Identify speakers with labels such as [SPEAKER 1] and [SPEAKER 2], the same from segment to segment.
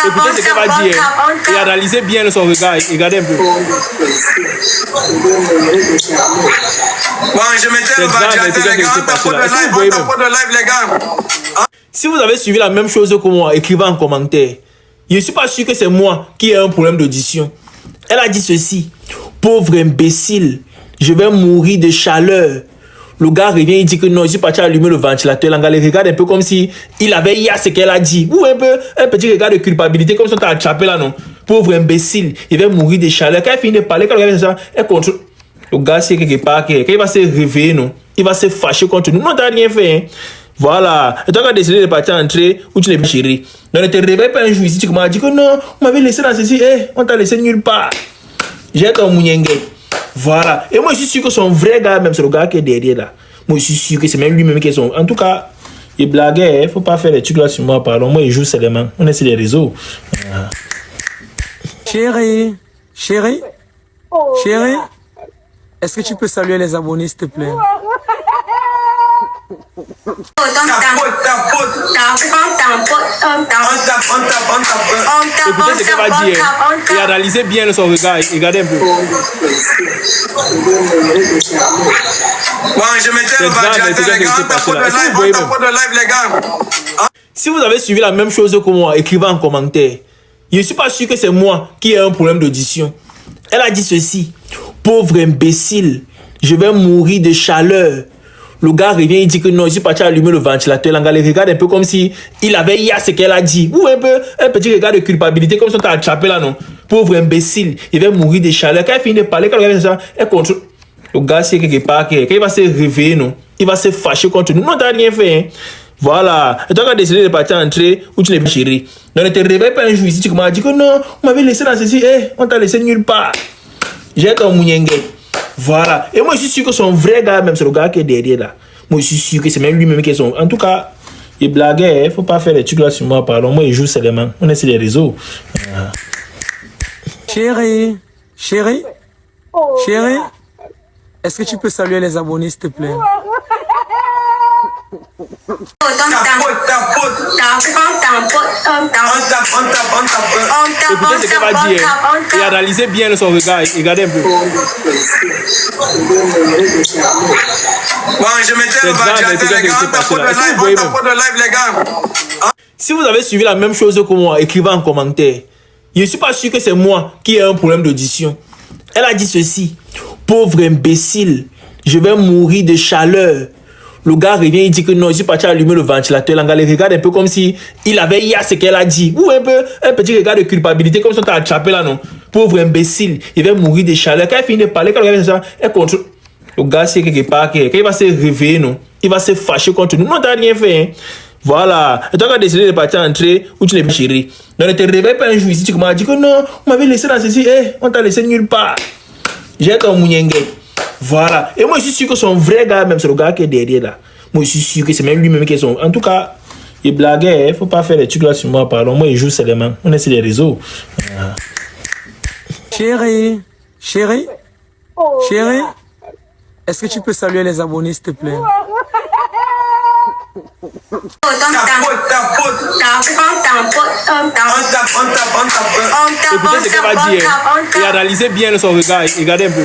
[SPEAKER 1] Écoutez ce qu'elle va dire et analysez bien son regard. Regardez un peu. Si vous avez suivi la même chose que moi, écrivez en commentaire. Je ne suis pas sûr que c'est moi qui ai un problème d'audition. Elle a dit ceci. Pauvre imbécile, je vais mourir de chaleur. Le gars revient, il dit que non, je suis parti allumer le ventilateur. L'anglais regarde un peu comme si il avait hier ce qu'elle a dit. Ou un petit regard de culpabilité, comme si on t'a attrapé là, non. Pauvre imbécile, il va mourir de chaleur. Quand elle finit de parler, quand elle regarde ça, elle contrôle. Le gars, c'est quelque part, quand il va se réveiller, non, il va se fâcher contre nous. Non, t'as rien fait, hein. Voilà. Et toi, quand tu as décidé de partir entrer, où tu n'es pas chéri. Donc, ne te réveille pas un jour ici, tu m'as dit que non, on m'avait laissé dans ceci, on t'a laissé nulle part. J'ai ton mounyengue. Voilà. Et moi, je suis sûr que son vrai gars, même c'est le gars qui est derrière là. Moi, je suis sûr que c'est même lui-même qui est son. En tout cas, il blaguait, il ne faut pas faire des trucs là sur moi, pardon. Moi, il joue seulement. On est sur les réseaux. Voilà.
[SPEAKER 2] Chérie, est-ce que tu peux saluer les abonnés, s'il te plaît?
[SPEAKER 1] Écoutez ce qu'elle va dire et analysez bien son regard. Regardez un peu. Si vous avez suivi la même chose que moi, écrivez en commentaire. Je ne suis pas sûr que c'est moi qui ai un problème d'audition. Elle a dit ceci. Pauvre imbécile, je vais mourir de chaleur. Le gars revient, il dit que non, je suis parti allumer le ventilateur. L'anglais regarde un peu comme si il avait hier ce qu'elle a dit. Ou un petit regard de culpabilité, comme si on t'a attrapé là, non. Pauvre imbécile, il va mourir de chaleur. Quand elle finit de parler, quand elle regarde ça, elle contrôle. Le gars, c'est quelque part, quand il va se réveiller, non, il va se fâcher contre nous. Non, t'as rien fait, hein. Voilà. Et toi, quand tu as décidé de partir entrer, où tu n'es pas chéri. Donc, ne te réveille pas un jour ici, tu m'as dit que non, on m'avait laissé dans ceci, on t'a laissé nulle part. J'ai ton mounyengue. Voilà. Et moi, je suis sûr que son vrai gars, même c'est le gars qui est derrière là. Moi, je suis sûr que c'est même lui-même qui est son. En tout cas, il blaguait, il ne faut pas faire des trucs là sur moi, pardon. Moi, il joue seulement. On est sur les réseaux. Voilà.
[SPEAKER 2] Chérie, est-ce que tu peux saluer les abonnés, s'il te plaît?
[SPEAKER 1] Écoutez ce qu'elle va dire et analysez bien son regard. Regardez un peu. Si vous avez suivi la même chose que moi, écrivez en commentaire. Je ne suis pas sûr que c'est moi qui ai un problème d'audition. Elle a dit ceci. Pauvre imbécile, je vais mourir de chaleur. Le gars revient, il dit que non, je suis parti allumer le ventilateur. L'anglais regarde un peu comme si il avait hier ce qu'elle a dit. Ou un petit regard de culpabilité, comme si on t'a attrapé là, non. Pauvre imbécile, il va mourir de chaleur. Quand elle finit de parler, quand elle regarde ça, elle contrôle. Le gars, c'est quelque part, quand il va se réveiller, non, il va se fâcher contre nous. Non, t'as rien fait, hein. Voilà. Et toi, quand tu as décidé de partir entrer, où tu n'es pas chéri. Donc, ne te réveille pas un jour ici, tu m'as dit que non, on m'avait laissé dans ceci, on t'a laissé nulle part. J'ai ton mounyengue. Voilà. Et moi, je suis sûr que son vrai gars, même c'est le gars qui est derrière là. Moi, je suis sûr que c'est même lui-même qui est son. En tout cas, il blaguait, il ne faut pas faire des trucs là sur moi, pardon. Moi, il joue seulement. On est sur les réseaux. Voilà.
[SPEAKER 2] Chérie, est-ce que tu peux saluer les abonnés, s'il te plaît?
[SPEAKER 1] Écoutez ce qu'elle va dire et analysez bien son regard. Regardez un peu.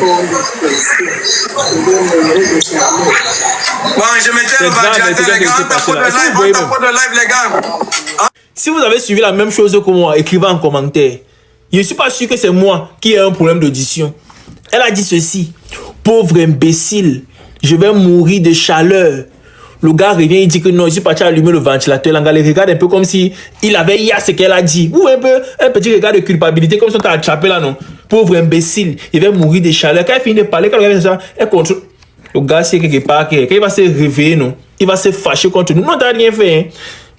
[SPEAKER 1] Si vous avez suivi la même chose que moi, écrivez en commentaire. Je ne suis pas sûr que c'est moi qui ai un problème d'audition. Elle a dit ceci. Pauvre imbécile, je vais mourir de chaleur. Le gars revient, il dit que non, je suis parti allumer le ventilateur. L'anglais regarde un peu comme si il avait hier ce qu'elle a dit. Ou un petit regard de culpabilité, comme si on t'a attrapé là, non. Pauvre imbécile, il va mourir de chaleur. Quand elle finit de parler, quand elle regarde ça, elle contrôle. Le gars, c'est quelque part, quand il va se réveiller, non, il va se fâcher contre nous. Non, t'as rien fait, hein.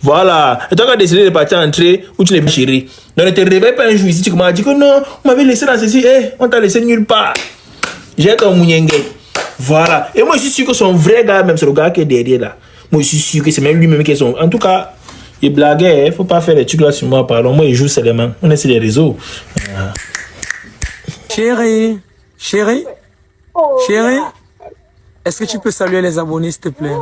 [SPEAKER 1] Voilà. Et toi, quand tu as décidé de partir entrer, où tu n'es pas chéri. Donc, ne te réveille pas un jour ici, tu m'as dit que non, on m'avait laissé dans ceci, on t'a laissé nulle part. J'ai ton mounyengue. Voilà. Et moi, je suis sûr que son vrai gars, même c'est le gars qui est derrière là. Moi, je suis sûr que c'est même lui-même qui est son. En tout cas, il blaguait, il ne faut pas faire des trucs là sur moi, pardon. Moi, il joue seulement. On est sur les réseaux. Voilà.
[SPEAKER 2] Chérie, est-ce que tu peux saluer les abonnés, s'il te plaît?